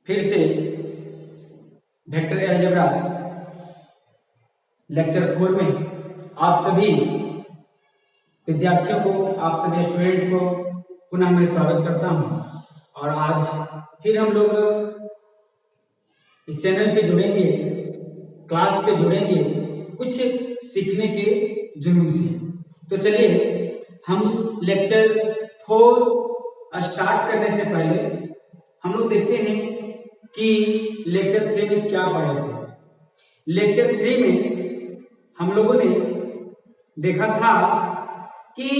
फिर से vector algebra lecture 4 में आप सभी विद्यार्थियों को, आप सभी स्टूडेंट को पुनः मैं स्वागत करता हूं। और आज फिर हम लोग इस चैनल पे जुड़ेंगे, क्लास पे जुड़ेंगे कुछ सीखने के जुनून से। तो चलिए हम लेक्चर 4 स्टार्ट करने से पहले हम लोग देखते हैं कि लेक्चर 3 में क्या पढ़े थे। लेक्चर 3 में हम लोगों ने देखा था कि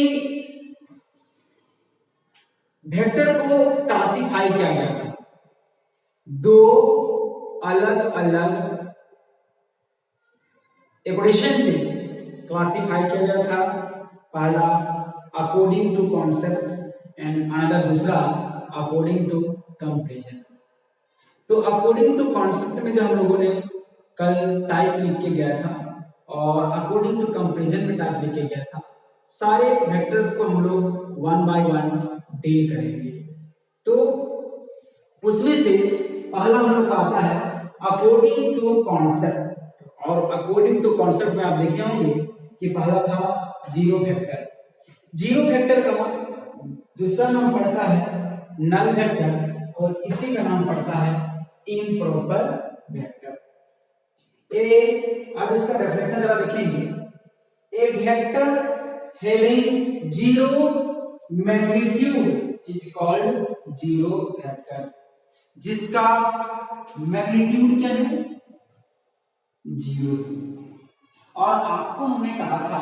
वेक्टर को क्लासिफाई किया गया था। दो अलग अलग इक्वेशन से क्लासिफाई किया गया था। पहला according to concept and another दूसरा अकॉर्डिंग टू कंपैरिजन। तो अकॉर्डिंग टू कॉन्सेप्ट में जो हम लोगों ने कल टाइप लिख के गया था और अकॉर्डिंग टू कंपैरिजन में टाइप लिख के गया था। सारे वेक्टर्स को हम लोग वन बाय वन डील करेंगे। तो उसमें से पहला हम लोग आता है अकॉर्डिंग टू कॉन्सेप्ट। और अकॉर्डिंग टू कॉन्सेप्ट में आप देखे होंगे कि पहला था जीरो वेक्टर। जीरो वेक्टर का दूसरा नाम पड़ता है नल वेक्टर और इसी का नाम पड़ता है इम्प्रॉपर वेक्टर। अब इसका डेफिनेशन जरा देखेंगे। A vector having zero magnitude is called zero vector. जिसका मैग्नीट्यूड क्या है? जीरो। और आपको हमने कहा था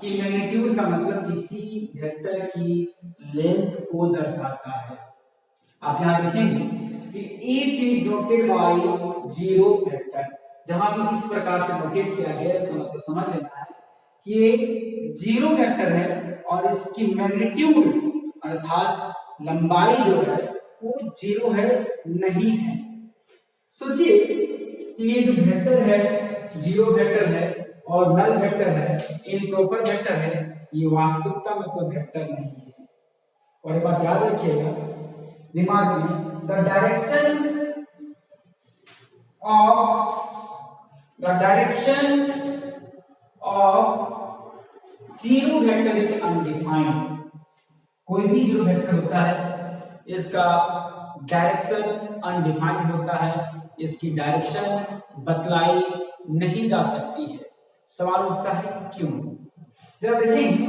कि मैग्नीट्यूड का मतलब किसी वेक्टर की लेंथ को दर्शाता है। आप यहां देखेंगे कि it is noted by zero vector. जहां भी इस प्रकार से नोटेट किया गया है इसका मतलब समझ लेना है कि ये जीरो वेक्टर है और इसकी मैग्नीट्यूड अर्थात लंबाई जो है वो जीरो है नहीं है। सोचिए कि ये जो वेक्टर है जीरो वेक्टर है और नल वेक्टर है, इम्प्रॉपर वेक्टर है, ये वास्तविकता में कोई वेक्टर नहीं है। और एक बात याद रखिएगा दिमाग में, the direction of zero vector is undefined. कोई भी जीरो वेक्टर होता है इसका डायरेक्शन अनडिफाइंड होता है, इसकी डायरेक्शन बतलाई नहीं जा सकती है। सवाल उठता है क्यों? जरा देखेंगे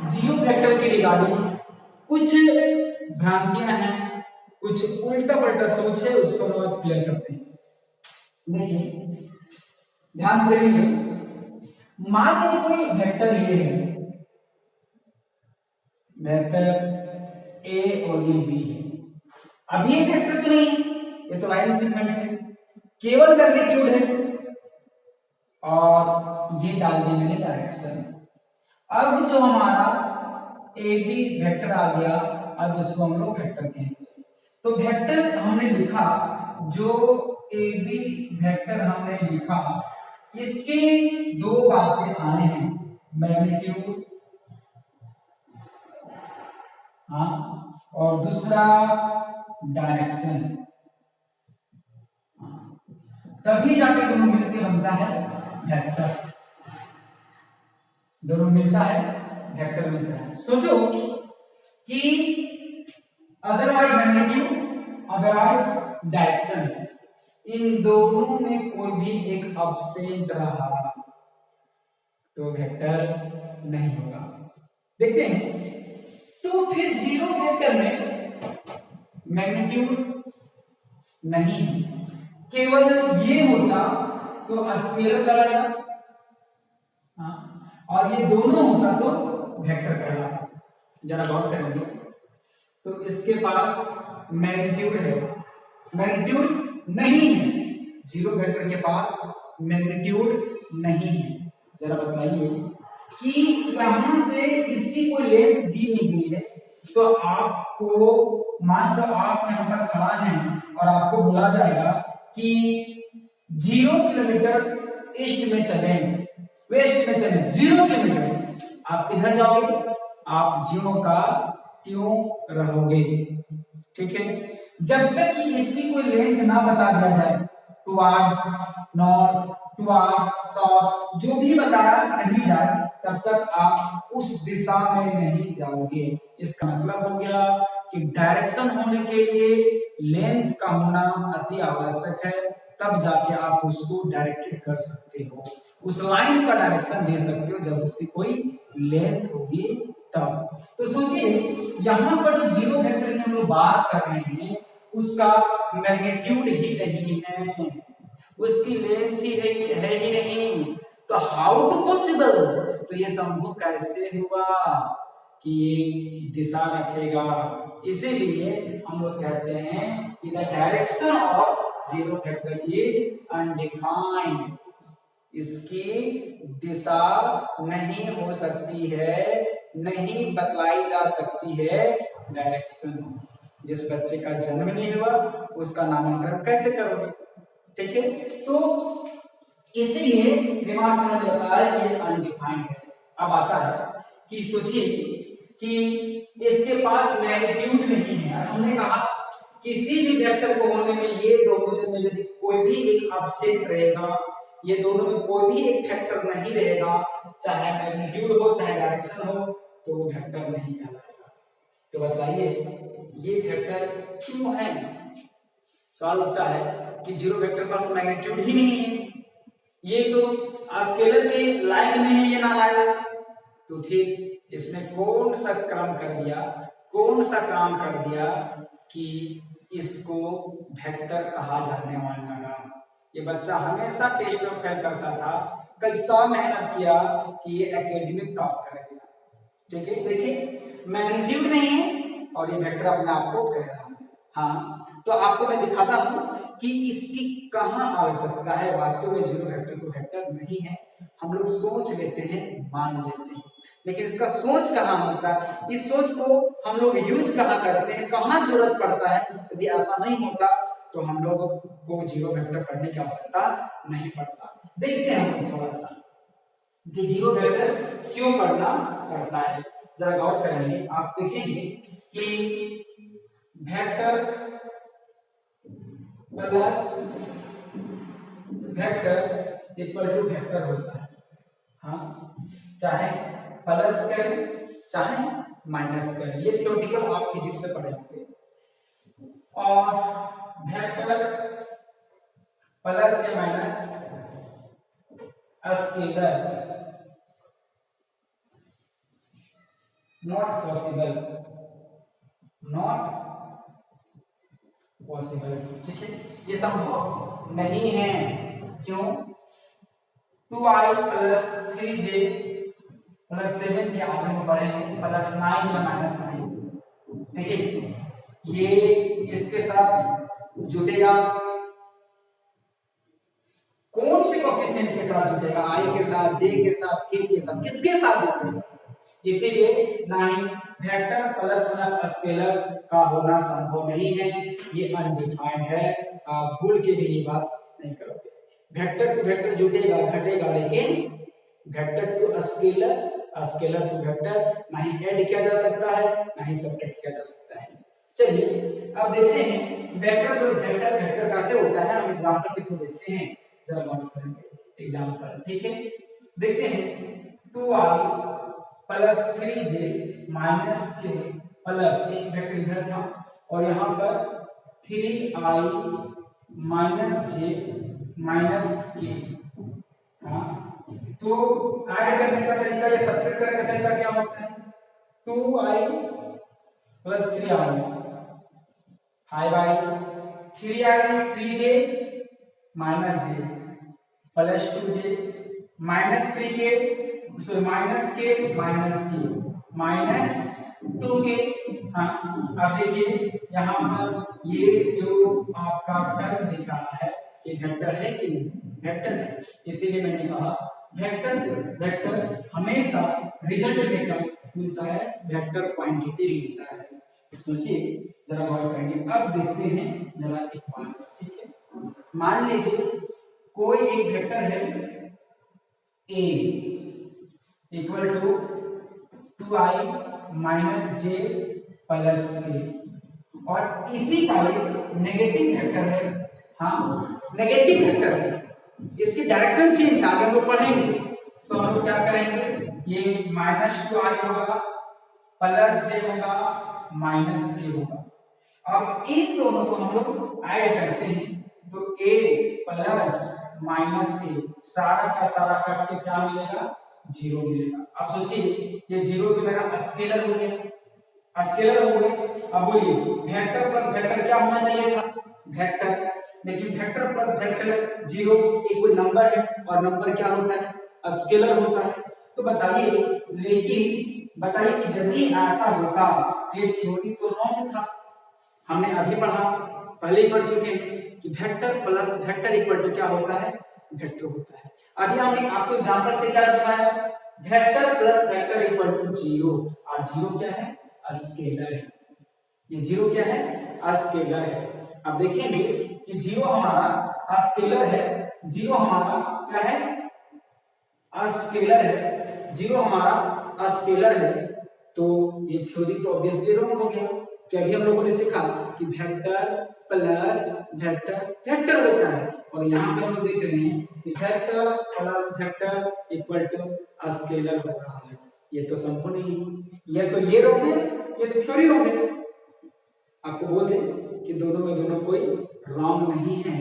जीरो वेक्टर के रिगार्डिंग कुछ भ्रांतियां हैं, कुछ उल्टा पलटा सोच है, उसको हम आज क्लियर करते हैं। देखिए ध्यान से देखेंगे। मान लीजिए कोई वेक्टर ये है, वेक्टर ए और ये बी है। अब ये वेक्टर तो नहीं, ये तो लाइन सेगमेंट है, केवल मैग्नीट्यूड है और ये डाल दिया मैंने डायरेक्शन। अब जो हमारा ए बी वेक्टर आ गया, अब इसको हम लोग वेक्टर कहेंगे। तो वेक्टर हमने लिखा, जो ए बी वेक्टर हमने लिखा, इसके दो बातें आने हैं, मैग्नीट्यूड और दूसरा डायरेक्शन। तभी जाके दोनों मिलके बनता है वेक्टर। दोनों मिलता है वेक्टर मिलता है। सोचो कि अदरवाइज मैग्नीट्यूड अदरवाइज डायरेक्शन, इन दोनों में कोई भी एक एब्सेंट रहा तो वेक्टर नहीं होगा। देखते हैं। तो फिर जीरो वेक्टर में मैग्नीट्यूड नहीं, केवल ये होता तो स्केलर कहलाएगा, और ये दोनों होता तो वेक्टर कहलाता। जरा गौर करेंगे तो इसके पास मैग्नीट्यूड है, मैग्नीट्यूड नहीं है, जीरो वेक्टर के पास मैग्नीट्यूड नहीं है। जरा बताइए कि यहां से इसकी कोई लेंथ दी नहीं गई है, तो आपको मान लो आप यहां पर खड़ा हैं और आपको बोला जाएगा कि 0 किलोमीटर ईस्ट में चलें, वेस्ट में चलें 0 किलोमीटर, आप किधर जाओगे? आप 0 का क्यों रहोगे? ठीक है। जब तक कि इसकी कोई लेंथ ना बता दिया जाए, टुवर्ड्स नॉर्थ, टुवर्ड साउथ, जो भी बताया नहीं जाए तब तक आप उस दिशा में नहीं जाओगे। इसका मतलब हो गया कि डायरेक्शन होने के लिए लेंथ का होना अति आवश्यक है, तब जाके आप उसको डायरेक्टेड कर सकते हो, उस लाइन का डायरेक्शन दे सकते हो जब उसकी कोई लेंथ होगी तब। तो सोचिए यहां पर जो जीरो वेक्टर की हम लोग बात कर रहे हैं उसका मैग्नीट्यूड ही नहीं है, उसकी लेंथ ही है ही नहीं, तो हाउ टू पॉसिबल, तो ये संभव कैसे हुआ कि ये दिशा रखेगा। इसीलिए हम लोग कहते हैं कि the direction of zero vector is undefined, इसकी दिशा नहीं हो सकती है, नहीं बतलाई जा सकती है डायरेक्शन। जिस बच्चे का जन्म नहीं हुआ उसका नामकरण कैसे करोगे, ठीक है। तो इसीलिए रिमार्क उन्होंने बताया कि अनडिफाइंड है। अब आता है कि सोचिए कि इसके पास मैग्नीट्यूड नहीं है, हमने कहा किसी भी वेक्टर को होने में ये दोनों में यदि कोई भी एक अपसेट रहेगा, ये दोनों में कोई भी एक फैक्टर नहीं रहेगा, चाहे मैग्नीट्यूड हो चाहे डायरेक्शन हो, तो वो वेक्टर नहीं कहलाएगा। तो बताइए ये वेक्टर क्यों है? सवाल उठता है कि जीरो वेक्टर के पास तो मैग्नीट्यूड ही नहीं है, ये तो स्केलर के लायक नहीं है, ये ना लायक, तो फिर इसने कौन सा काम कर दिया, कौन सा काम कर दिया कि इसको वेक्टर कहा जाने वाला लगा। ये बच्चा हमेशा टेस्ट में फेल करता था, कैसा मेहनत किया कि ये एकेडमिक टॉप कर गया, ठीक है। देखिए मैग्नीट्यूड नहीं है और ये वेक्टर अपने आप को कह रहा है। हाँ तो आपको मैं दिखाता हूं कि इसकी कहां आवश्यकता है। वास्तव में जीरो वेक्टर को वेक्टर नहीं है, हम लोग सोच लेते हैं, मान लेते हैं, लेकिन इसका सोच कहां होता है, इस सोच को हम लोग यूज कहां करते हैं, कहां जरूरत पड़ता है। यदि ऐसा नहीं होता तो हम लोग को जीरो वेक्टर पढ़ने की आवश्यकता नहीं पड़ता। देखते हैं हम थोड़ा सा कि जीरो वेक्टर क्यों पढ़ना पड़ता है, जरा गौर करेंगे। आप देखेंगे कि vector plus vector equal to vector होता है, हाँ चाहे प्लस करें चाहे माइनस करें, ये थ्योरेटिकल आप फिजिक्स से पढ़े होंगे। और वेक्टर प्लस या minus scalar not possible, not possible, ठीक है, ये संभव नहीं है। क्यों? 2i प्लस 3j प्लस 7 के आगे में बढ़ेंगे प्लस 9 या माइनस 9, देखिए ये इसके साथ जुड़ेगा, कौन से कोएफिशिएंट के साथ जुड़ेगा, i के साथ, j के साथ, k के साथ, किसके साथ जुड़ेगा। इसीलिए ना ही वेक्टर प्लस माइनस स्केलर का होना संभव नहीं है, ये अनडिफाइंड है। आप भूल के भी ये बात नहीं करोगे। वेक्टर टू वेक्टर जुड़ेगा घटेगा, लेकिन vector to scalar, scalar to vector ना ही ऐड किया जा सकता है ना ही सब्ट्रैक्ट किया जा सकता है। चलिए अब देखते हैं वेक्टर प्लस वेक्टर वेक्टर कैसे होता है, हम एग्जांपल के थ्रू देखते हैं, जरा गौर करेंगे एग्जांपल, ठीक है। देखते हैं 2i प्लस 3j माइनस के प्लस एक वेक्टर इधर था और यहाँ पर 3i माइनस j माइनस के, हाँ तो ऐड करने का तरीका या सब्ट्रैक्ट करने का तरीका क्या होता है, 2i plus 3i 5i 3i 3j minus j plus 2j minus 3k minus के माइनस 2k। हाँ अब देखिए यहाँ पर ये जो आपका टर्म दिख रहा है ये वेक्टर है कि नहीं, वेक्टर है, इसीलिए मैंने कहा वेक्टर प्लस वेक्टर हमेशा रिजल्ट में कम मिलता है, वेक्टर क्वांटिटी मिलता है। सोचिए जरा गौर करेंगे। अब देखते हैं जरा एक बात, ठीक है। मान लीजिए कोई एक वेक्टर है a equal to 2i minus j plus k, और इसी का एक नेगेटिव वेक्टर है। हाँ, नेगेटिव वेक्टर है, इसकी डायरेक्शन चेंज है, आगे हम लोग पढ़ेंगे। तो हम लोग क्या करेंगे, ये -2i होगा प्लस j होगा -k होगा। अब इन दोनों को हम लोग ऐड करते हैं तो a प्लस -a सारा का सारा कट के क्या मिलेगा, 0 मिलेगा। अब सोचिए ये 0 की जगह स्केलर हो गया, स्केलर हो गया। अब बोलिए वेक्टर प्लस वेक्टर क्या होना चाहिए था, वेक्टर, लेकिन वेक्टर प्लस वेक्टर 0 एक कोई नंबर है और नंबर क्या होता है, स्केलर होता है। तो बताइए, लेकिन बताइए कि यदि ऐसा होता तो ये थ्योरी तो रॉन्ग था। हमने अभी पढ़ा, पहले ही पढ़ चुके हैं कि vector plus vector equal to क्या होता है, वेक्टर होता है। अभी हमने आपको एग्जांपल से क्या दिखाया, vector plus vector equal to 0, और 0 क्या है, स्केलर है। ये 0 क्या है, स्केलर है। अब देखेंगे कि 0 हमारा स्केलर है, 0 हमारा क्या है, स्केलर है, 0 हमारा स्केलर है। तो ये थ्योरी तो ऑब्वियसली रॉन्ग हो गया। क्या अभी हम लोगों ने सीखा कि वेक्टर प्लस वेक्टर वेक्टर होता है, और यहाँ पे हम लोग देख रहे हैं कि vector plus vector equal to scalar हो रहा है। ये तो संभव नहीं, ये तो ये रॉन्ग है, ये तो थ्योरी रॉन्ग है। आपको बोल दें कि दोनों में दोनों कोई रॉन्ग नहीं है।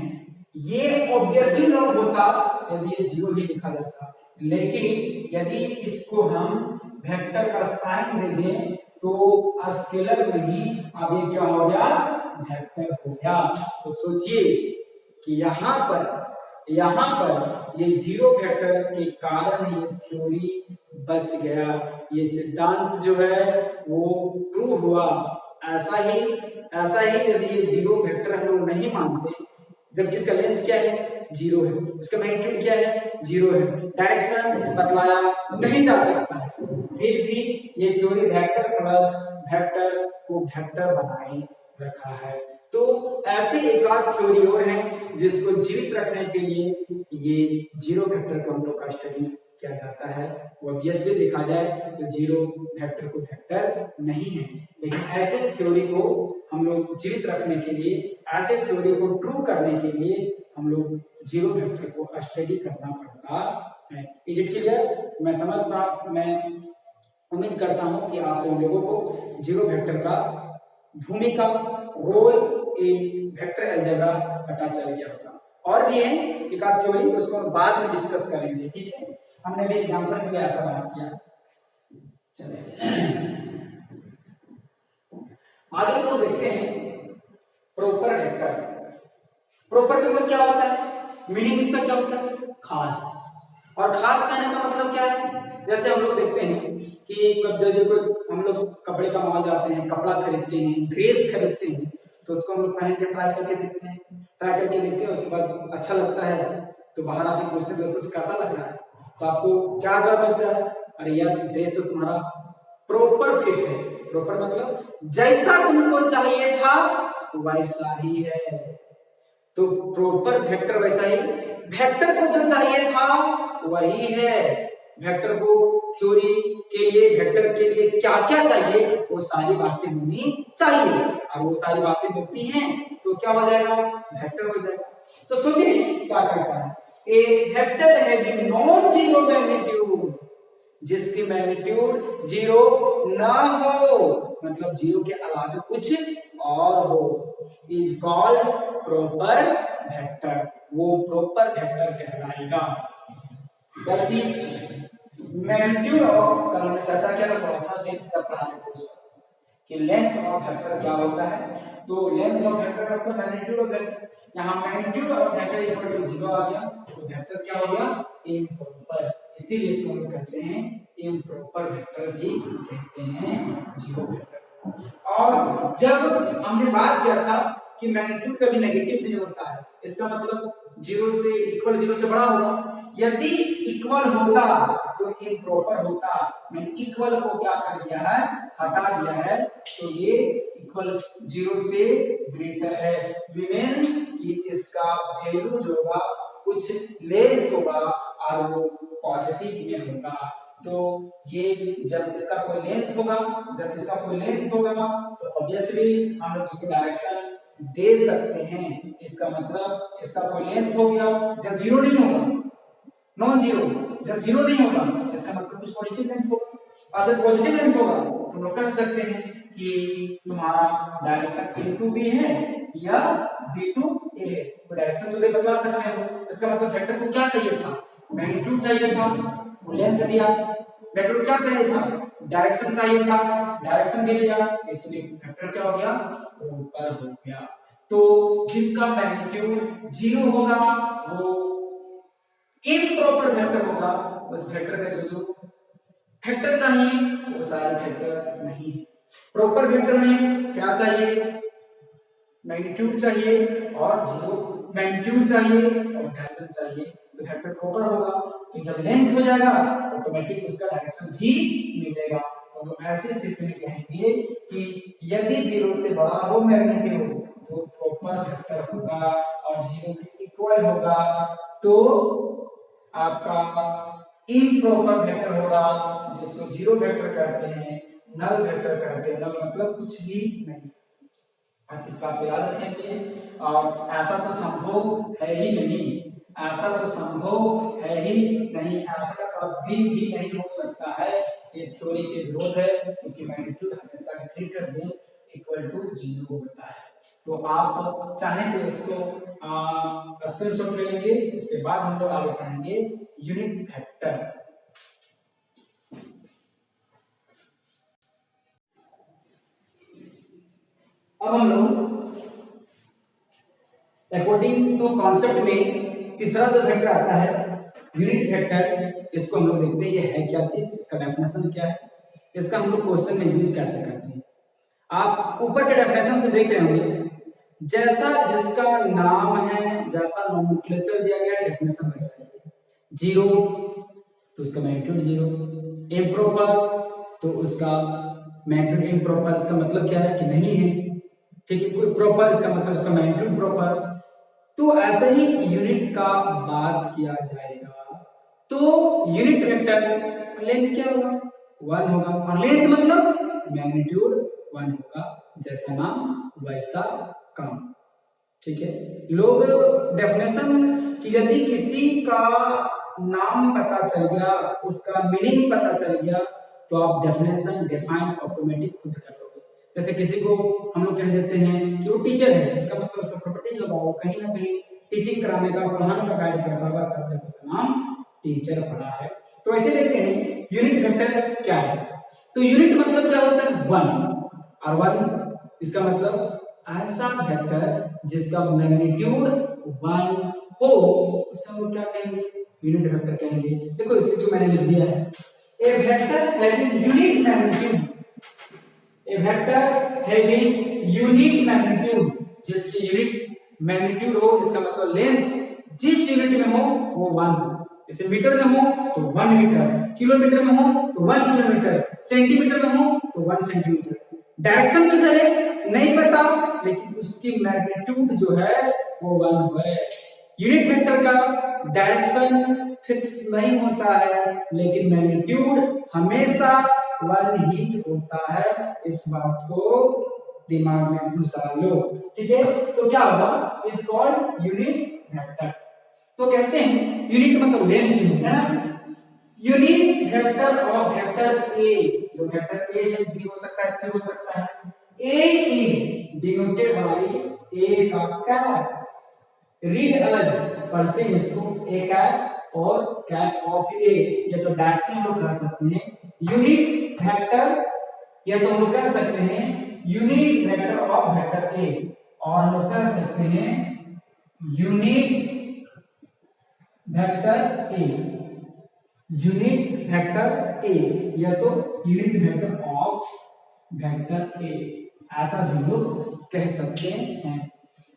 ये ऑब्वियसली रॉन्ग होता यदि ये 0 ही लिखा जाता, लेकिन यदि इसको हम वेक्टर का साइन दे दें तो स्केलर नहीं, अब ये क्या हो गया, वेक्टर हो गया। तो सोचिए कि यहाँ पर ये 0 वेक्टर के कारण ये थ्योरी बच गया, ये सिद्धांत जो है वो प्रूव हुआ। ऐसा ही यदि ये 0 वेक्टर हम लोग नहीं मानते, जबकि इसका लेंथ क्या है, 0 है, इसका मैग्नीट्यूड क्या है, 0 है, डायरेक्शन बतलाया नहीं जा सकता है, फिर भी ये थ्योरी वेक्टर प्लस वेक्टर को वेक्टर बनाए रखा है। तो ऐसे एक आध थ्योरी और है जिसको जीवित रखने के लिए ये 0 वेक्टर को हम लोग का स्टडी किया जाता है। ऑब्वियसली देखा जाए तो 0 वेक्टर को वेक्टर नहीं है, लेकिन ऐसे थ्योरी को हम लोग जीवित रखने के लिए, ऐसे थ्योरी को ट्रू करने के लिए हम लोग 0 वेक्टर को स्टडी करना पड़ता है। Is it clear? मैं उम्मीद करता हूं कि आप सभी लोगों को 0 वेक्टर का भूमिका, रोल इन वेक्टर अलजेब्रा पता चल गया होगा। और भी है एक आध थ्योरी, उसको हम बाद में डिस्कस करेंगे, ठीक है। हमने भी एग्जांपल के लिए ऐसा बात किया। चलिए आगे हम लोग देखते हैं प्रॉपर वेक्टर। प्रॉपर वेक्टर क्या होता है, मीनिंग इसका क्या होता है, खास। और खास कहने का मतलब क्या है, जैसे हम लोग देखते हैं कि जब हम लोग कपड़े का मॉल जाते हैं, कपड़ा खरीदते हैं, ड्रेस खरीदते हैं, तो उसको हम लोग पहन के ट्राई करके देखते हैं, उसके बाद अच्छा लगता है तो बाहर आके पूछते हैं दोस्तों से कैसा लग रहा है, तो आपको क्या जवाब मिलता है, अरे यार ड्रेस तो तुम्हारा प्रॉपर फिट है। प्रॉपर मतलब जैसा तुमको चाहिए था वैसा ही है। तो प्रॉपर वेक्टर वैसा ही, वेक्टर को जो चाहिए था वही है। वेक्टर को थ्योरी के लिए, वेक्टर के लिए क्या क्या चाहिए वो सारी बातें होनी चाहिए, और वो सारी बातें मिलती हैं तो क्या हो जाएगा, वेक्टर हो जाएगा। तो सोचिए क्या करता है, a vector having non zero magnitude, जिसकी मैग्नीट्यूड 0 ना हो, मतलब 0 के अलावा कुछ और हो, इज कॉल्ड प्रॉपर वेक्टर। वो प्रॉपर वेक्टर कहलाएगा। दैट इज मैग्नीट्यूड ऑफ, कल हमने चर्चा किया था थोड़ा सा, लेंथ सब पढ़ा लेते हैं कि लेंथ ऑफ वेक्टर क्या होता है। तो लेंथ ऑफ वेक्टर मतलब मैग्नीट्यूड ऑफ वेक्टर, यहाँ magnitude of vector equal to 0 आ गया, तो वेक्टर क्या हो गया, इम्प्रॉपर। इसीलिए इसको हम कहते हैं इम्प्रॉपर वेक्टर भी कहते हैं 0 वेक्टर। और जब हमने बात किया था कि मैग्नीट्यूड कभी नेगेटिव नहीं होता है, इसका मतलब 0 से इक्वल 0 से बड़ा होगा। यदि इक्वल होता तो इम्प्रॉपर होता, मैंने इक्वल को क्या कर दिया है, हटा दिया है, तो ये इक्वल 0 से ग्रेटर है, मींस कि इसका वैल्यू जो होगा कुछ लेंथ होगा और वो पॉजिटिव में होगा। तो ये जब इसका कोई लेंथ होगा, तो ऑब्वियसली हम लोग इसको डायरेक्शन दे सकते हैं। इसका मतलब इसका कोई लेंथ हो गया, जब जीरो नहीं होगा, नॉन जीरो, जब जीरो नहीं होगा इसका मतलब कुछ पॉजिटिव लेंथ होगा, और जब पॉजिटिव लेंथ होगा तो हम लोग कह सकते हैं कि तुम्हारा डायरेक्शन a टू b है या b टू a है। तो डायरेक्शन तो बदला सकते हैं। इसका मतलब वेक्टर को क्या चाहिए था, मैग्नीट्यूड चाहिए था, वो लेंथ दिया। वेक्टर को क्या चाहिए था, डायरेक्शन चाहिए था, डायरेक्शन दे दिया, इसलिए वेक्टर क्या हो गया, ऊपर हो गया। तो जिसका मैग्नीट्यूड जीरो होगा वो इम्प्रॉपर वेक्टर होगा। उस वेक्टर में जो फैक्टर चाहिए वो सारे फैक्टर नहीं है। प्रॉपर वेक्टर में क्या चाहिए, मैग्नीट्यूड चाहिए और जीरो, मैग्नीट्यूड चाहिए और डायरेक्शन चाहिए, तो वेक्टर प्रॉपर होगा। तो जब लेंथ हो जाएगा तो ऑटोमेटिक उसका डायरेक्शन भी मिलेगा। तो ऐसी स्थिति में कहेंगे कि यदि जीरो से बड़ा हो मैग्नीट्यूड तो प्रॉपर वेक्टर होगा और जीरो के इक्वल होगा तो आपका इम्प्रॉपर वेक्टर होगा, जिसको जीरो वेक्टर कहते हैं, नल वेक्टर कहते हैं। नल मतलब कुछ भी नहीं। आप इस बात को याद रखेंगे। और ऐसा तो संभव है ही नहीं, ऐसा तो संभव है ही नहीं, ऐसा कभी भी नहीं हो सकता है। ये थ्योरी के विरोध है, क्योंकि मैग्नीट्यूड हमेशा greater than equal to zero होता है। तो आप चाहें तो इसको स्क्रीनशॉट ले लेंगे। इसके बाद हम लोग आगे पढ़ेंगे यूनिट वेक्टर। अब हम लोग अकॉर्डिंग टू कॉन्सेप्ट में तीसरा जो वेक्टर आता है यूनिट वेक्टर, इसको हम लोग देखते हैं ये है क्या चीज, इसका डेफिनेशन क्या है, इसका हम लोग क्वेश्चन में यूज कैसे करते हैं। आप ऊपर के डेफिनेशन से देख रहे होंगे, जैसा जिसका नाम है, जैसा नोमेनक्लेचर दिया गया है, डेफिनेशन वैसा है। जीरो तो उसका मैग्नीट्यूड जीरो, इम्प्रॉपर तो उसका मैग्नीट्यूड इम्प्रॉपर, इसका मतलब क्या है कि नहीं है, ठीक है। प्रॉपर इसका मतलब इसका मैग्नीट्यूड प्रॉपर। तो ऐसे ही यूनिट का बात किया जाएगा तो यूनिट वेक्टर का लेंथ क्या होगा, 1 होगा, और लेंथ मतलब मैग्नीट्यूड 1 होगा। जैसा नाम वैसा काम, ठीक है। लोग डेफिनेशन कि यदि किसी का नाम पता चल गया, उसका मीनिंग पता चल गया, तो आप डेफिनेशन डिफाइन ऑटोमेटिक खुद कर लोगे। जैसे किसी को हम लोग कह देते हैं कि वो टीचर है, इसका मतलब उसका प्रॉपर्टी होगा वो कहीं ना कहीं टीचिंग कराने का, पढ़ाने का कार्य करता होगा, तब जब उसका नाम टीचर पड़ा है। तो ऐसे देखते हैं यूनिट वेक्टर क्या है। तो यूनिट मतलब क्या होता है, 1, और 1 इसका मतलब ऐसा वेक्टर जिसका मैग्नीट्यूड 1 हो, उसे हम क्या कहेंगे, यूनिट वेक्टर कहेंगे। देखो इसे जो मैंने लिख दिया है, a vector having unit magnitude, A vector having unit magnitude, जिसकी यूनिट मैग्नीट्यूड हो, इसका मतलब लेंथ जिस यूनिट में हो वो 1 हो। जैसे मीटर में हो तो 1 मीटर, किलोमीटर में हो तो 1 किलोमीटर, सेंटीमीटर में हो तो 1 सेंटीमीटर। डायरेक्शन किधर है नहीं पता, लेकिन उसकी मैग्नीट्यूड जो है वो 1 है। यूनिट वेक्टर का डायरेक्शन फिक्स नहीं होता है, लेकिन मैग्नीट्यूड हमेशा 1 ही होता है। इस बात को दिमाग में घुसा लो, ठीक है। तो क्या होगा, इज कॉल्ड यूनिट वेक्टर। तो कहते हैं यूनिट मतलब लेंथ ही होता है। यूनिट वेक्टर ऑफ वेक्टर ए, जो वेक्टर ए है, बी हो सकता है, सी हो सकता है। ए इज डिनोटेड बाय ए का कैप, रीड अलग पढ़ते हैं इसको, ए कैप और कैप ऑफ ए। या तो डायरेक्टली हम लोग कह सकते हैं यूनिट वेक्टर, या तो हम लोग कह सकते हैं यूनिट वेक्टर ऑफ वेक्टर ए, और हम लोग कह सकते हैं unit vector A, unit vector A, या तो यूनिट वेक्टर ऑफ वेक्टर ए, ऐसा भी लोग कह सकते हैं।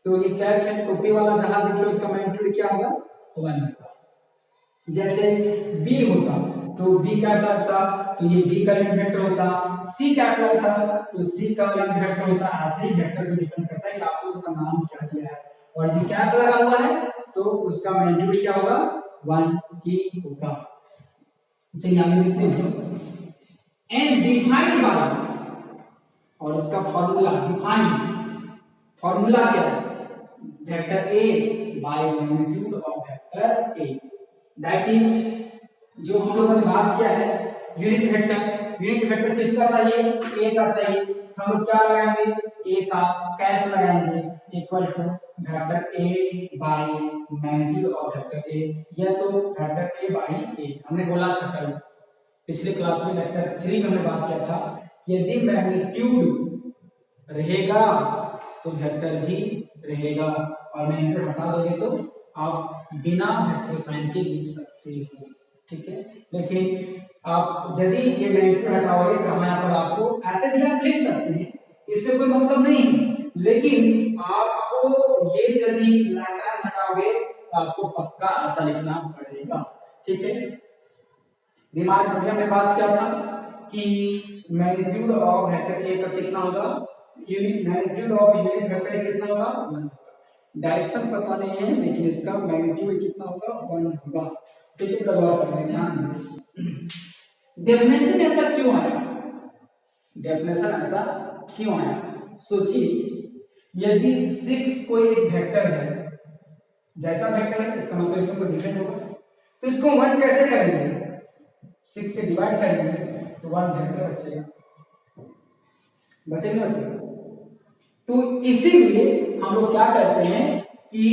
तो ये क्या है, टोपी वाला जहां देखिए उसका मैग्नीट्यूड क्या होगा, 1 होगा। जैसे बी होता तो बी क्या लगता, तो ये बी का यूनिट वेक्टर होता। सी क्या लगता तो सी का यूनिट वेक्टर होता। ऐसे ही वेक्टर पे डिपेंड करता है कि आपको उसका नाम क्या दिया है, और ये क्या लगा हुआ है तो उसका मैग्नीट्यूड क्या होगा, 1 ही होगा। चलिए आगे देखते हैं। एंड डिफाइंड बाय, और इसका फॉर्मूला डिफाइंड, फॉर्मूला क्या है, vector A by magnitude of vector A, that is जो हम लोगों ने बात किया है यूनिट वेक्टर। यूनिट वेक्टर किसका चाहिए, ए का चाहिए। हम लोग क्या लगाएंगे, ए का कैच लगाएंगे equal to vector A by magnitude of vector A, या तो वेक्टर ए बाय ए। हमने बोला था कल पिछले क्लास में लेक्चर 3 में हमने बात किया था, यदि मैग्नीट्यूड रहेगा तो वेक्टर भी रहेगा, और मैग्नीट्यूड हटा दोगे तो आप बिना वेक्टर साइन के लिख सकते हो, ठीक है। लेकिन आप यदि ये मैग्नीट्यूड हटाओगे तो हम यहाँ पर आपको ऐसे भी आप लिख सकते हैं, इससे कोई मतलब नहीं है, लेकिन आपको ये यदि साइन हटाओगे तो आपको पक्का ऐसा लिखना पड़ेगा, ठीक है। दिमाग में हमने बात किया था कि मैग्नीट्यूड ऑफ वेक्टर ए का कितना होगा, unit magnitude of unit vector A कितना होगा 1। डायरेक्शन पता नहीं है लेकिन इसका मैग्नीट्यूड कितना होगा 1 होगा, ठीक है। लगवा करने ध्यान दें। डेफिनेशन ऐसा क्यों आया, डेफिनेशन ऐसा क्यों आया, सोचिए यदि 6 कोई एक वेक्टर है, जैसा वेक्टर है इसका मतलब इसमें कोई डिफरेंट होगा, तो इसको 1 कैसे करेंगे, 6 से डिवाइड करेंगे तो 1 वेक्टर बचेगा, बचेगा बचेगा। तो इसीलिए हम लोग क्या करते हैं कि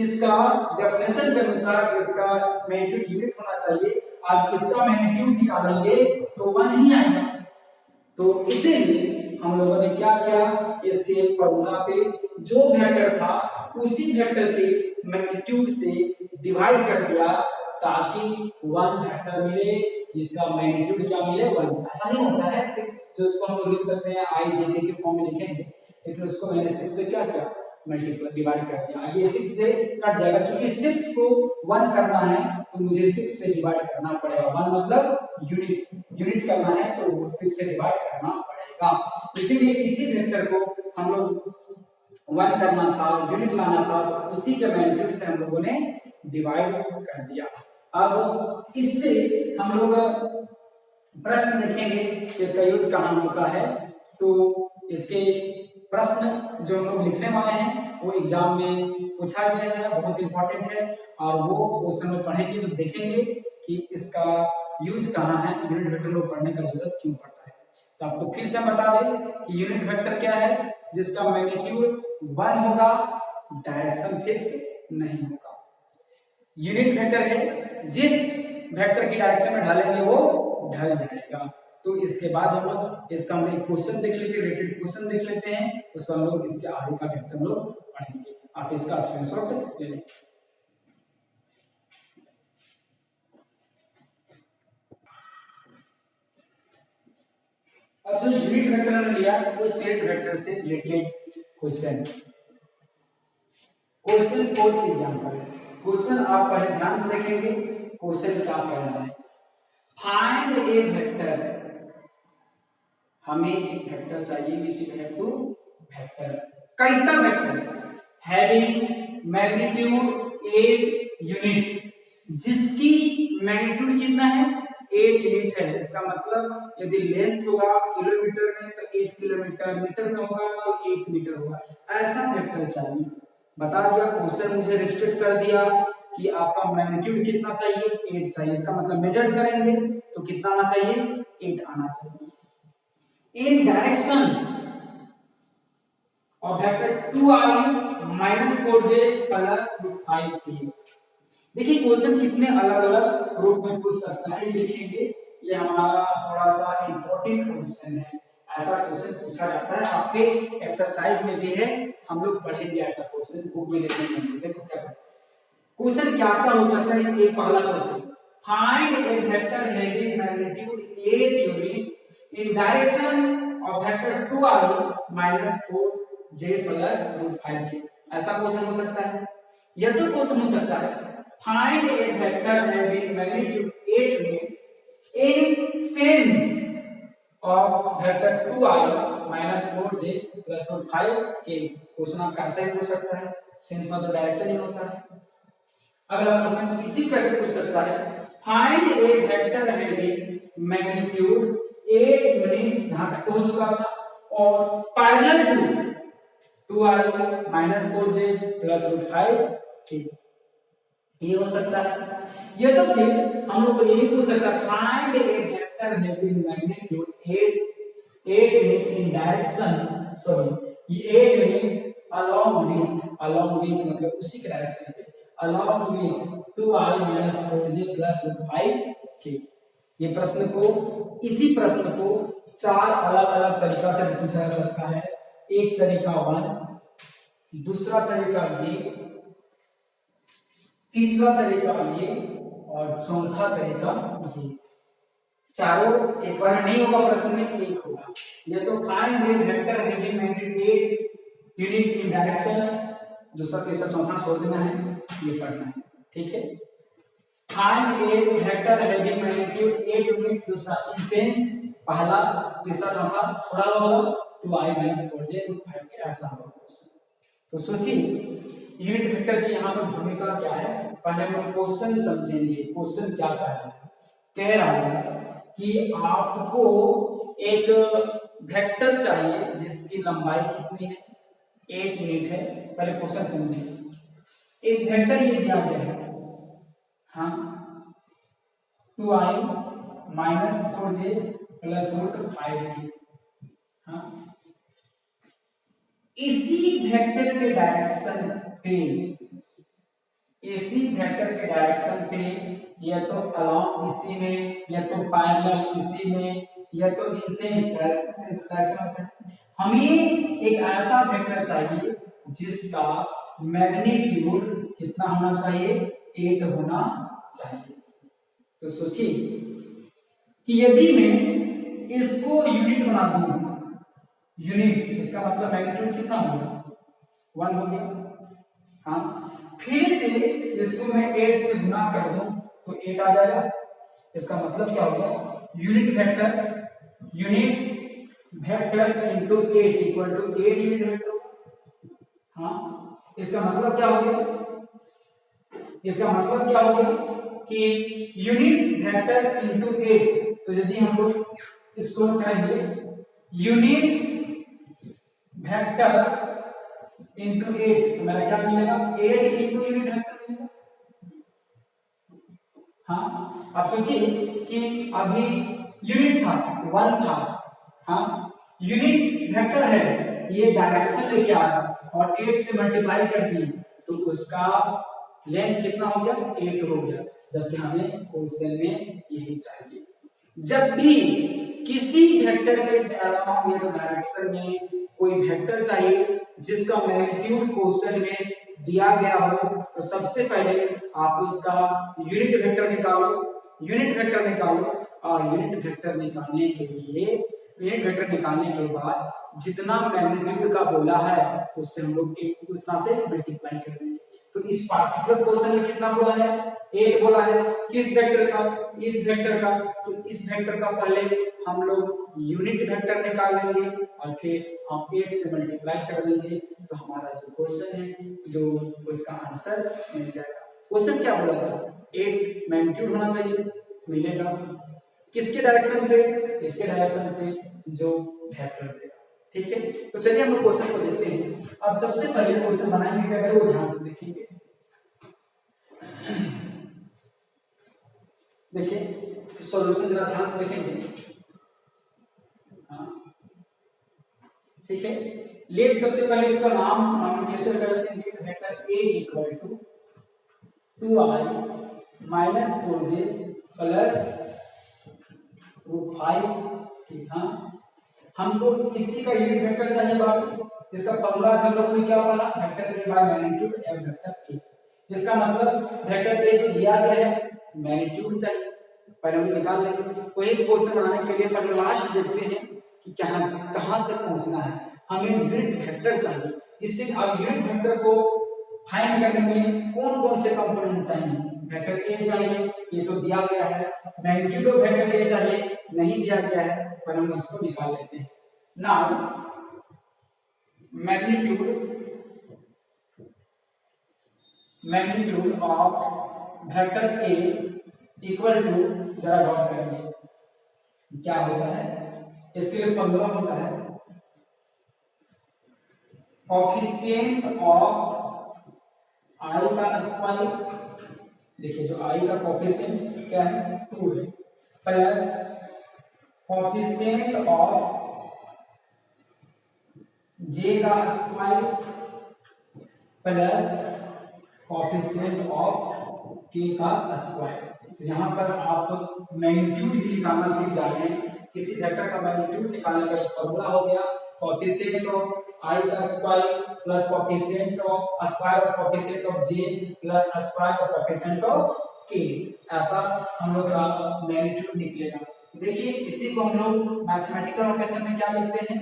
इसका डेफिनेशन के अनुसार इसका मैग्नीट्यूड यूनिट होना चाहिए, और इसका मैग्नीट्यूड निकालेंगे तो 1 ही आएगा। तो इसीलिए हम लोगों ने क्या किया, इसके फॉर्मूला पे जो वेक्टर था उसी वेक्टर के मैग्नीट्यूड से डिवाइड कर दिया, ताकि 1 वेक्टर मिले जिसका मैग्नीट्यूड क्या मिले 1। ऐसा नहीं होता है 6 जो इसको हम लोग लिख सकते हैं आई जे के फॉर्म में लिखेंगे, लेकिन उसको मैंने 6 से क्या किया, मल्टीप्लाई डिवाइड कर दिया। ये 6 से कट जाएगा, क्योंकि 6 को 1 करना है तो मुझे 6 से डिवाइड करना पड़ेगा। 1 मतलब यूनिट, यूनिट करना है तो 6 से डिवाइड करना पड़ेगा। इसीलिए इसी वेक्टर को हम लोग 1 करना था, यूनिट लाना था, तो उसी के मैग्नीट्यूड से हम लोगों ने डिवाइड कर दिया। अब इससे हम लोग प्रश्न लिखेंगे कि इसका यूज कहाँ होता है, तो इसके प्रश्न जो हम लोग लिखने वाले हैं वो एग्जाम में पूछा गया है, बहुत इंपॉर्टेंट है, और वो क्वेश्चन में पढ़ेंगे तो देखेंगे कि इसका यूज कहाँ है, यूनिट वेक्टर को पढ़ने का जरूरत क्यों पड़ता है। तो आपको फिर से बता दें कि यूनिट वेक्टर क्या है, जिसका मैग्नीट्यूड 1 होगा, डायरेक्शन फिक्स नहीं होगा। यूनिट वेक्टर है, जिस वेक्टर की डायरेक्शन में ढालेंगे वो ढल जाएगा। तो इसके बाद हम लोग इसका हम एक क्वेश्चन देख लेते हैं, रिलेटेड क्वेश्चन देख लेते हैं, उसको हम लोग इसके आगे का वेक्टर हम लोग पढ़ेंगे। आप इसका स्क्रीनशॉट ले लें। अब जो यूनिट वेक्टर हमने लिया वो सेट वेक्टर से related question, question 4 example. Question आप पहले ध्यान से देखेंगे, क्वेश्चन क्या कह रहा है, फाइंड ए वेक्टर, हमें एक वेक्टर चाहिए which is equal to vector, कैसा वेक्टर, हैविंग मैग्नीट्यूड 8 यूनिट, जिसकी मैग्नीट्यूड कितना है 8 यूनिट है। इसका मतलब यदि लेंथ होगा किलोमीटर में तो 8 किलोमीटर, मीटर में होगा तो 8 मीटर होगा, ऐसा वेक्टर चाहिए। बता दिया, क्वेश्चन मुझे रिस्ट्रिक्ट कर दिया कि आपका मैग्नीट्यूड कितना चाहिए 8 चाहिए, इसका मतलब मेजर करेंगे तो कितना आना चाहिए 8 आना चाहिए। इन direction of vector 2i - 4j + 5k। देखिए क्वेश्चन कितने अलग अलग रूप में पूछ सकता है, लिखेंगे, ये हमारा थोड़ा सा इंपॉर्टेंट क्वेश्चन है, ऐसा क्वेश्चन पूछा जाता है, आपके एक्सरसाइज में भी है, हम लोग पढ़ेंगे ऐसा क्वेश्चन, बुक में लिखेंगे। देखो क्या क्वेश्चन क्या क्या हो सकता है। एक पहला question, find A vector having magnitude 8 unit in direction of vector 2i - 4j + √5k। ऐसा क्वेश्चन हो सकता है, या तो क्वेश्चन हो सकता है find A vector having magnitude 8 units in sense of vector 2i - 4j + √5k। Question आपका ऐसा ही हो सकता है, सेंस मतलब डायरेक्शन ही होता है। अगला क्वेश्चन इसी तरह से पूछ सकता है, फाइंड ए वेक्टर हैविंग मैग्नीट्यूड 8 यूनिट, यहां तक तो हो चुका था, और parallel to 2i minus 4j plus 5, ठीक, ये हो सकता है। ये तो फिर हम लोग को ये पूछ सकता है, find A vector having magnitude 8 unit in direction, sorry ये 8 यूनिट along with मतलब उसी के डायरेक्शन पे, along with 2i minus 4j plus 5k। ये प्रश्न को, इसी प्रश्न को 4 अलग अलग तरीका से पूछा जा सकता है। एक तरीका 1, दूसरा तरीका ये, तीसरा तरीका ये, और चौथा तरीका ये। चारों एक बार नहीं होगा, प्रश्न में एक होगा। ये तो find A vector having magnitude 8 unit in direction, दूसरा तीसरा चौथा छोड़ देना है, ये पढ़ना है, ठीक है। फाइंड ए वेक्टर हैविंग मैग्नीट्यूड 8 यूनिट, दूसरा इंसेंस, पहला, तीसरा चौथा छोड़ा होगा 2i minus 4j 5k, ऐसा होगा। तो सोचिए यूनिट वेक्टर की यहाँ पर भूमिका क्या है। पहले हम क्वेश्चन समझेंगे, क्वेश्चन क्या कह रहा है। कह रहा है कि आपको एक वेक्टर चाहिए जिसकी लंबाई कितनी है, 8 यूनिट है। पहले क्वेश्चन समझिए। एक वेक्टर ये दिया गया है, हाँ, 2i minus 4j plus 5k, हाँ, इसी वेक्टर के डायरेक्शन पे, इसी वेक्टर के डायरेक्शन पे, या तो अलोंग इसी में, या तो पैरेलल इसी में, या तो इंसेंस डायरेक्शन। हमें एक ऐसा वेक्टर चाहिए जिसका मैग्नीट्यूड कितना होना चाहिए, 8 होना चाहिए। तो सोचिए कि यदि मैं इसको यूनिट बना दूं, यूनिट, इसका मतलब मैग्नीट्यूड कितना होगा, 1 हो गया। हाँ, फिर से इसको मैं 8 से गुना कर दूं तो 8 आ जाएगा। इसका मतलब क्या हो गया, unit vector into 8 equal to 8 unit vector. हाँ, इसका मतलब क्या हो गया, इसका मतलब क्या हो गया कि यूनिट वेक्टर इनटू 8। तो यदि हम लोग इसको करेंगे यूनिट वेक्टर इनटू 8, तो मेरा क्या मिलेगा, 8 इनटू यूनिट वेक्टर मिलेगा। हाँ, अब सोचिए कि अभी यूनिट था 1 था, हाँ, यूनिट वेक्टर है, ये डायरेक्शन लेके आ रहा और 8 से मल्टीप्लाई कर दी तो उसका लेंथ कितना हो गया, 8 हो गया। जबकि हमें क्वेश्चन में यही चाहिए। जब भी किसी वेक्टर के अलावा तो डायरेक्शन में कोई वेक्टर चाहिए जिसका मैग्नीट्यूड क्वेश्चन में दिया गया हो, तो सबसे पहले आप उसका यूनिट वेक्टर निकालो, और यूनिट वेक्टर निकालने के लिए, यूनिट वेक्टर निकालने के बाद जितना मैग्नीट्यूड का बोला है उससे हम लोग उतना से मल्टीप्लाई कर देंगे। तो इस पार्टिकुलर क्वेश्चन में कितना बोला है, 8 बोला है। किस वेक्टर का, इस वेक्टर का। तो इस वेक्टर का पहले हम लोग यूनिट वेक्टर निकाल लेंगे और फिर हम 8 से मल्टीप्लाई कर देंगे, तो हमारा जो क्वेश्चन है, जो उसका आंसर मिल जाएगा। क्वेश्चन क्या बोला था, 8 मैग्नीट्यूड होना चाहिए, मिलेगा। किसके डायरेक्शन पे, इसके डायरेक्शन पे जो वेक्टर देगा, ठीक है। तो चलिए हम लोग क्वेश्चन को देखते हैं। अब सबसे पहले क्वेश्चन बनाएंगे कैसे, वो ध्यान से देखेंगे। देखिए सॉल्यूशन जरा ध्यान से देखेंगे, हाँ, ठीक है। लेट सबसे पहले इसका नाम नॉमेनक्लेचर कर देते हैं। Let vector a equal to 2i minus 4j plus 5, ठीक, हाँ। हमको इसी का यूनिट वेक्टर चाहिए बाबू। इसका फॉर्मूला हम लोगों ने क्या पढ़ा, vector a by magnitude f vector a। इसका मतलब वेक्टर a तो दिया गया है, मैग्नीट्यूड चाहिए, पहले हम निकाल लेंगे। कोई भी क्वेश्चन बनाने के लिए पहले लास्ट देखते हैं कि कहां तक पहुंचना है। हमें यूनिट वेक्टर चाहिए। इससे अब यूनिट वेक्टर को फाइंड करने में कौन कौन से कंपोनेंट चाहिए, वेक्टर a चाहिए, ये तो दिया गया है। मैग्नीट्यूड ऑफ वेक्टर a चाहिए, नहीं दिया गया है, पर हम इसको निकाल लेते हैं। Now magnitude magnitude of vector A equal to, जरा गौर करेंगे क्या होता है, इसके लिए फॉर्मूला होता है कोफिशिएंट ऑफ आई का स्क्वायर, देखिए जो आई का कोफिशिएंट क्या है 2 है, प्लस कोफिशिएंट ऑफ जे का स्क्वायर प्लस कोफिशिएंट ऑफ के का स्क्वायर। तो यहाँ पर आप मैग्नीट्यूड भी निकालना सीख जाए, किसी वेक्टर का मैग्नीट्यूड निकालने का एक फॉर्मूला हो गया कोफिशिएंट ऑफ आई का square plus coefficient of square of coefficient of J plus square of coefficient of के, ऐसा हम लोग का मैग्नीट्यूड निकलेगा। देखिए इसी को हम लोग मैथमेटिकल नोटेशन में क्या लिखते हैं,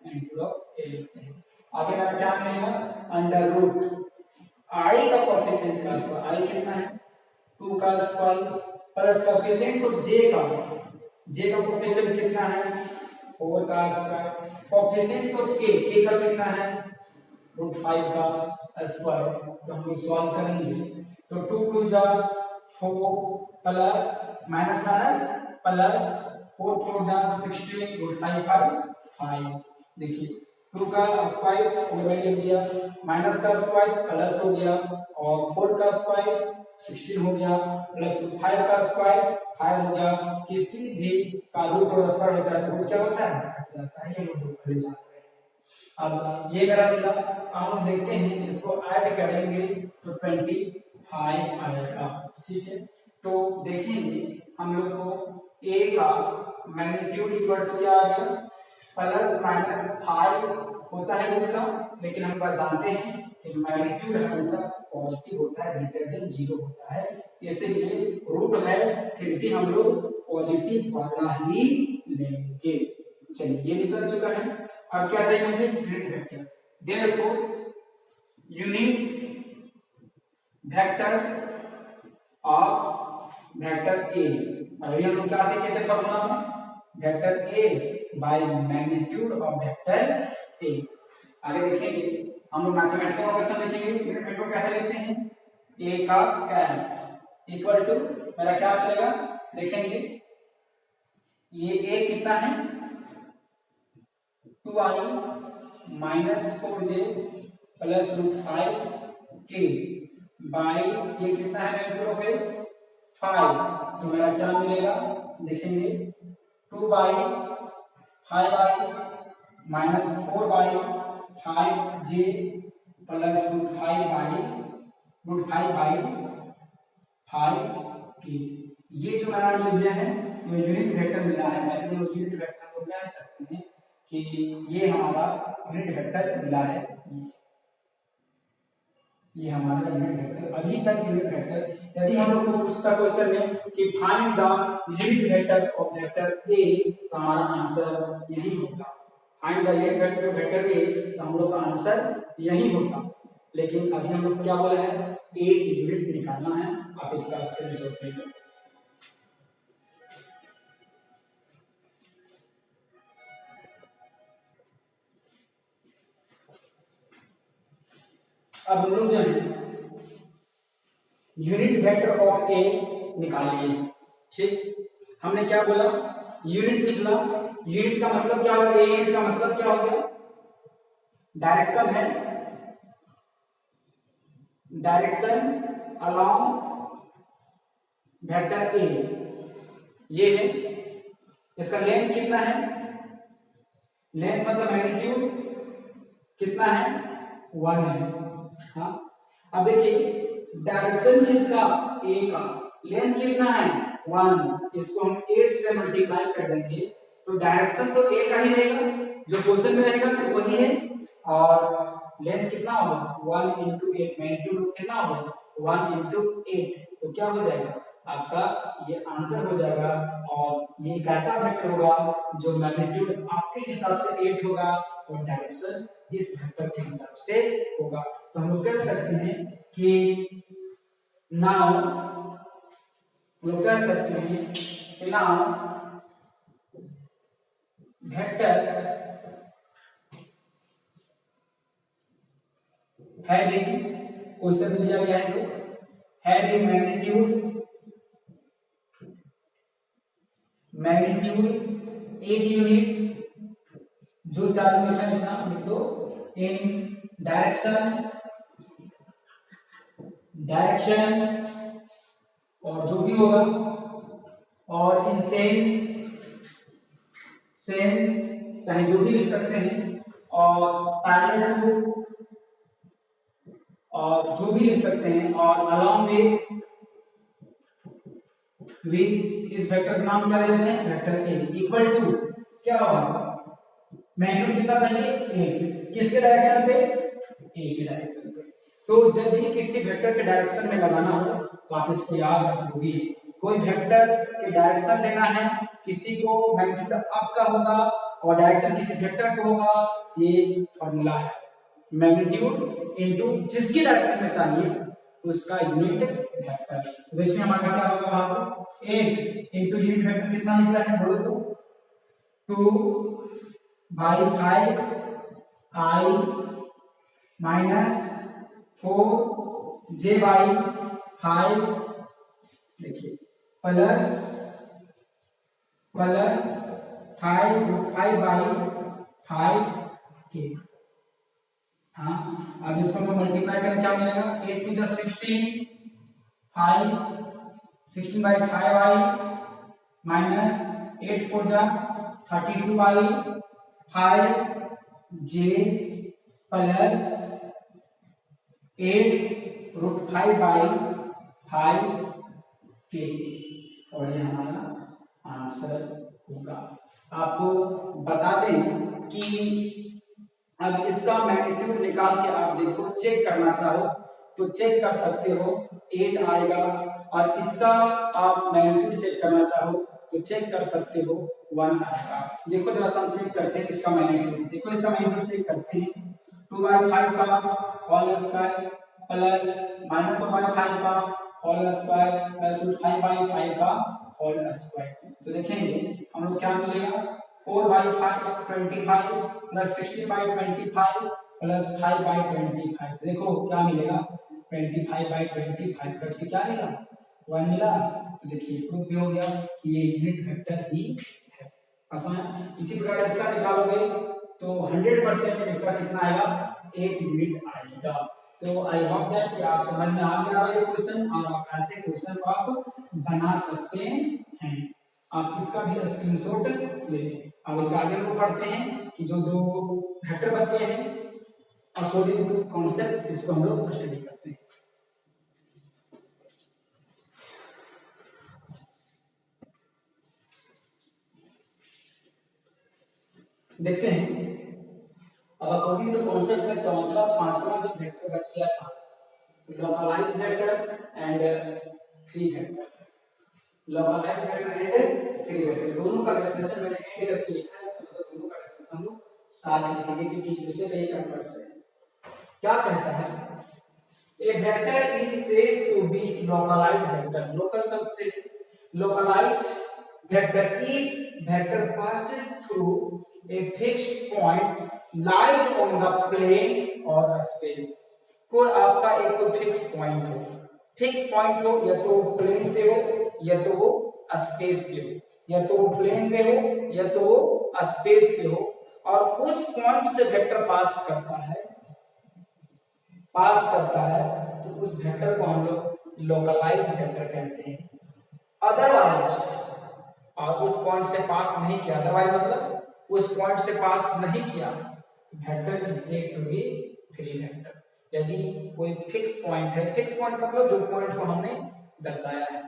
मैग्नीट्यूड ऑफ ए लिखते हैं। आगे मेरा क्या मिलेगा, अंडर रूट आई का कोफिशिएंट का स्क्वायर, आई कितना है 2 का स्क्वायर प्लस कोफिशिएंट ऑफ जे का कोफिशिएंट कितना है 4 का स्क्वायर, कोफिशिएंट ऑफ के का कितना है √5 का स्क्वायर। तो हम लोग सॉल्व करेंगे तो 2 2 जा 4 प्लस माइनस माइनस प्लस 4 4 जा 16 √5 5। देखिए 2 का स्क्वायर ओवर ले दिया, माइनस का स्क्वायर प्लस हो गया और 4 का स्क्वायर 16 हो गया प्लस 5 का स्क्वायर 5 हो गया। किसी भी का रूट और स्क्वायर होता है तो रूट क्या होता है हट जाता है, ये रूट वाले साथ में। अब ये मेरा मिला, हम देखते हैं इसको ऐड करेंगे तो 25 आएगा, ठीक है। तो देखेंगे हम लोग को a का मैग्नीट्यूड इक्वल टू क्या आ गया प्लस माइनस 5 होता है रूट का, लेकिन हम बात जानते हैं कि मैग्नीट्यूड हमेशा पॉजिटिव होता है, ग्रेटर देन 0 होता है, इसीलिए रूट है फिर भी हम लोग पॉजिटिव वाला ही लेंगे। चलिए ये निकल चुका है। अब क्या चाहिए मुझे, यूनिट वेक्टर। देखो यूनिट वेक्टर ऑफ वेक्टर ए, अभी हम लोग क्या सीखे थे फॉर्मूला में, vector A by magnitude of vector ए। आगे देखेंगे हम लोग मैथमेटिकल नोटेशन लिखेंगे, यूनिट वेक्टर कैसे लिखते हैं, ए का क्या है इक्वल टू मेरा क्या मिलेगा, देखेंगे ये ए कितना है 2i माइनस 4j प्लस √5 के बाई ये कितना है मैग्नीट्यूड ऑफ ए 5, तो मेरा क्या मिलेगा देखेंगे 2/5i माइनस 4/5j प्लस √5/5 की। ये जो मैंने लिख दिया है ये यूनिट वेक्टर मिला है, मैं तो यूनिट वेक्टर को कह सकते हैं कि ये हमारा यूनिट वेक्टर मिला है, ये हमारा यूनिट वेक्टर अभी तक यूनिट वेक्टर। यदि हम लोग को पूछता क्वेश्चन में कि find the unit vector of vector ए, तो हमारा आंसर यही होगा, find the unit vector of vector ए, तो हम लोग का आंसर यही होता। लेकिन अभी हम लोग क्या बोला है, ए की यूनिट निकालना है, आप इसका स्क्रीनशॉट ले लो। अब हम लोग जो है यूनिट वेक्टर ऑफ ए निकालिए, ठीक। हमने क्या बोला, यूनिट निकला, यूनिट का मतलब क्या होगा, ए यूनिट का मतलब क्या हो गया, डायरेक्शन है, डायरेक्शन अलोंग वेक्टर ए, ये है। इसका लेंथ कितना है, लेंथ मतलब मैग्नीट्यूड कितना है 1 है। हाँ अब देखिए डायरेक्शन किसका, ए का, लेंथ कितना है 1, इसको हम 8 से मल्टीप्लाई कर देंगे तो डायरेक्शन तो ए का ही रहेगा, जो क्वेश्चन में रहेगा तो वही है, और लेंथ कितना होगा 1 × 8, मैग्नीट्यूड कितना होगा 1 × 8, तो क्या हो जाएगा आपका ये आंसर हो जाएगा। और ये कैसा वेक्टर होगा जो मैग्नीट्यूड आपके हिसाब से 8 होगा और डायरेक्शन इस वेक्टर के हिसाब से होगा। तो हम लोग कह सकते हैं कि नाउ लोग कह सकते हैं कि नाउ वेक्टर having क्वेश्चन में दिया गया है जो हैवी मैग्नीट्यूड 8 यूनिट, जो चार्ज में लिखना लिख दो, इन डायरेक्शन और जो भी होगा, और इन सेंस चाहे जो भी लिख सकते हैं, और पैरेलल टू और जो भी लिख सकते हैं, और अलॉन्ग विद इस वेक्टर का नाम क्या देते हैं, वेक्टर ए इक्वल टू क्या होगा, मैग्नीट्यूड कितना चाहिए, ए, किसके डायरेक्शन पे, ए के डायरेक्शन पे। तो जब भी किसी वेक्टर के डायरेक्शन में लगाना हो तो आप इसको याद रखोगे, कोई वेक्टर के डायरेक्शन लेना है, किसी को मैग्नीट्यूड अप का होगा और डायरेक्शन किसी वेक्टर को होगा, ये फॉर्मूला है, मैग्नीट्यूड इनटू जिसकी डायरेक्शन में चाहिए उसका यूनिट वेक्टर। तो देखिए हमारा क्या होगा, वहां पर 8 इनटू यूनिट वेक्टर कितना निकला है बोलो तो 2/5 I माइनस 4j/5, देखिए प्लस 5/5 के। हाँ, अब इसको हम मल्टीप्लाई करें क्या मिलेगा, 8 × 16 5 16/5i माइनस 8 4 32/5 j प्लस 8√5/5 के, और ये हमारा आंसर होगा। आपको बता दें कि अब इसका मैग्नीट्यूड निकाल के आप देखो, चेक करना चाहो तो चेक कर सकते हो, 8 आएगा, और इसका आप मैग्नीट्यूड चेक करना चाहो तो चेक कर सकते हो, 1 आएगा। देखो जरा हम चेक करते हैं इसका मैग्नीट्यूड, देखो इसका मैग्नीट्यूड चेक करते हैं, 2/5 का होल स्क्वायर प्लस माइनस 4/5 का होल स्क्वायर प्लस 5/5 का होल स्क्वायर, तो देखेंगे हम लोग क्या मिलेगा, 4/5 25 प्लस 16/25 प्लस 5/25, देखो क्या मिलेगा, 25/25 करके क्या मिला, 1 मिला। तो देखिए प्रूफ भी हो गया कि ये यूनिट वेक्टर ही है, आसान। इसी प्रकार इसका निकालोगे तो 100% इसका कितना आएगा, 8 यूनिट आएगा। तो आई होप दैट कि आप समझ में आ गया ये क्वेश्चन, और आप ऐसे क्वेश्चन को आप बना सकते हैं। आप इसका भी स्क्रीनशॉट ले लें। अब इसका आगे को पढ़ते हैं कि जो 2 वेक्टर बच गए हैं, अकॉर्डिंग टू कॉन्सेप्ट इसको हम लोग स्टडी करते हैं। देखते हैं अब अकॉर्डिंग टू कॉन्सेप्ट में चौथा पांचवा जो वेक्टर बच गया था, localised vector and free vector, localised vector and free vector, दोनों का डेफिनेशन मैंने ऐड करके लिखा है, इसका मतलब दोनों का डेफिनेशन हम लोग साथ लिखेंगे क्योंकि एक दूसरे का ये कन्वर्स है। क्या कहता है, a vector is said to be localised vector, local शब्द से localised vector if vector passes through a fixed point lies on the plane or space। कोई आपका एक तो फिक्स पॉइंट हो, या तो प्लेन पे हो या तो वो स्पेस पे हो, या तो वो प्लेन पे हो या तो वो स्पेस पे हो, और उस पॉइंट से वेक्टर पास करता है तो उस वेक्टर को हम लोग लोकलाइज्ड वेक्टर कहते हैं। अदरवाइज, और उस पॉइंट से पास नहीं किया, अदरवाइज मतलब उस पॉइंट से पास नहीं किया, vector is said to be free vector. यदि कोई फिक्स पॉइंट है, फिक्स पॉइंट मतलब जो पॉइंट को हमने दर्शाया है,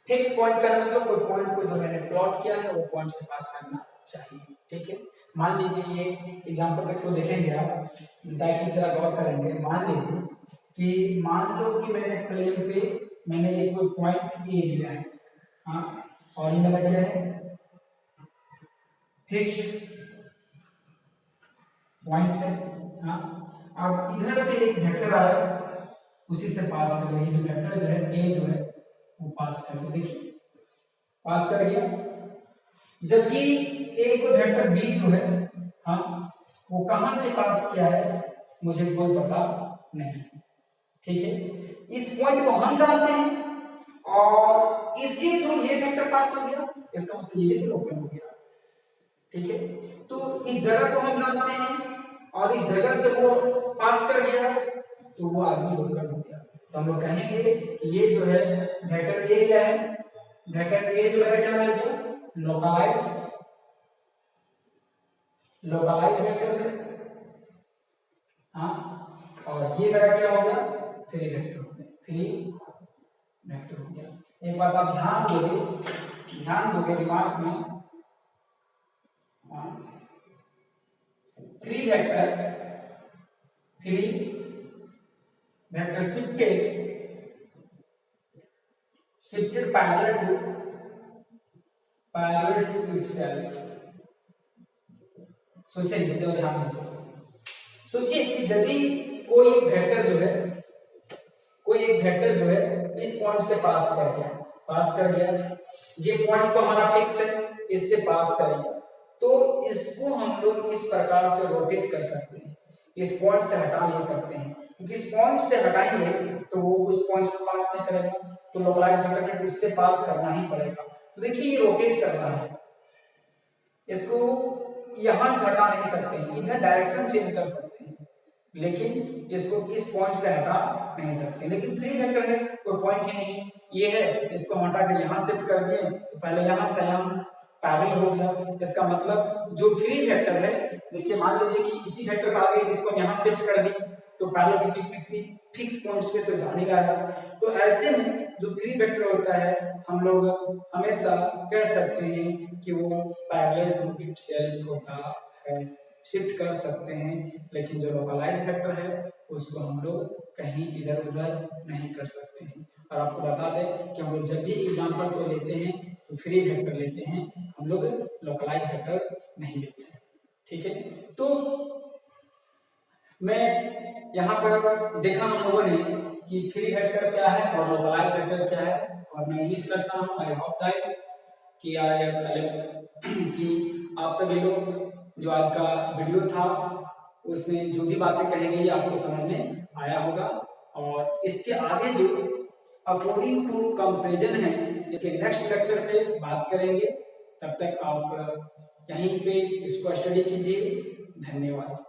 फिक्स पॉइंट का मतलब कोई पॉइंट को जो मैंने प्लॉट किया है वो पॉइंट से पास करना चाहिए, ठीक है। मान लीजिए ये एग्जांपल के थ्रू देखेंगे आप, ताकि जरा गौर करेंगे। मान लीजिए कि मान लो कि मैंने प्लेन पे मैंने एक कोई पॉइंट ए लिया है, हाँ, और ये मेरा क्या है, फिक्स्ड पॉइंट है, हाँ। अब इधर से एक वेक्टर आया, उसी से पास कर रही, जो वेक्टर जो है ए जो है वो पास कर, देखिए पास कर गया। जबकि एक वेक्टर बी जो है, हाँ, वो कहां से पास किया है मुझे कोई पता नहीं, ठीक है, इस पॉइंट को हम जानते हैं और इसके थ्रू ये वेक्टर पास हो गया, इसका मतलब ये भी तो लोकल हो गया। ठीक है, तो इस जगह को हम जानते हैं और इस जगह से वो पास कर गया तो वो आदमी लोकल हो गया। तो हम लोग कहेंगे कि ये जो है वेक्टर ए क्या है, वेक्टर ए जो है क्या है, लोकलाइज वेक्टर है। हाँ, और ये वेक्टर क्या हो गया, फ्री वेक्टर हो गया, फ्री वेक्टर हो गया। एक बात आप ध्यान दोगे दिमाग में, free vector shifted parallel to itself। सोचिए, ध्यान दो, सोचिए कि यदि कोई एक वेक्टर जो है इस पॉइंट से पास कर गया, ये पॉइंट तो हमारा फिक्स है, इससे पास करेगा तो इसको हम लोग इस प्रकार से रोटेट कर सकते हैं, इस पॉइंट से हटा नहीं सकते हैं, क्योंकि इस पॉइंट से हटाएंगे तो वो उस पॉइंट से पास नहीं करेगा, तो लोकलाइज वेक्टर के उससे पास करना ही पड़ेगा। तो देखिए ये रोटेट कर रहा है, इसको यहां से हटा नहीं सकते हैं, इधर डायरेक्शन चेंज कर सकते हैं, लेकिन इसको इस पॉइंट से हटा नहीं सकते। लेकिन फ्री वेक्टर है, कोई पॉइंट ही नहीं, ये है, इसको हटा कर यहाँ शिफ्ट कर दिए तो पहले यहाँ था, यहाँ पैरेलल हो गया। इसका मतलब जो फ्री वेक्टर है, देखिए मान लीजिए कि इसी वेक्टर का आगे इसको यहाँ शिफ्ट कर दी तो पैरेलल, क्योंकि किसी फिक्स पॉइंट्स पे तो जाने का है। तो ऐसे में जो फ्री वेक्टर होता है हम लोग हमेशा कह सकते हैं कि वो पैरेलल टू इटसेल्फ होता है, शिफ्ट कर सकते हैं। लेकिन जो लोकलाइज वेक्टर है उसको हम लोग कहीं इधर उधर नहीं कर सकते हैं। और आपको बता दें कि हम लोग जब भी एग्जाम्पल को लेते हैं तो फ्री वेक्टर लेते हैं, हम लोग लोकलाइज वेक्टर नहीं लेते हैं। ठीक है, तो मैं यहाँ पर देखा हम लोगों ने कि फ्री वेक्टर क्या है और लोकलाइज वेक्टर क्या है, और मैं उम्मीद करता हूँ, आई होप दैट कि आप सभी लोग जो आज का वीडियो था उसमें जो भी बातें कही गई आपको समझ में आया होगा। और इसके आगे जो अकॉर्डिंग टू कंपैरिजन है, इसके नेक्स्ट लेक्चर पे बात करेंगे। तब तक आप यहीं पे इसको स्टडी कीजिए। धन्यवाद।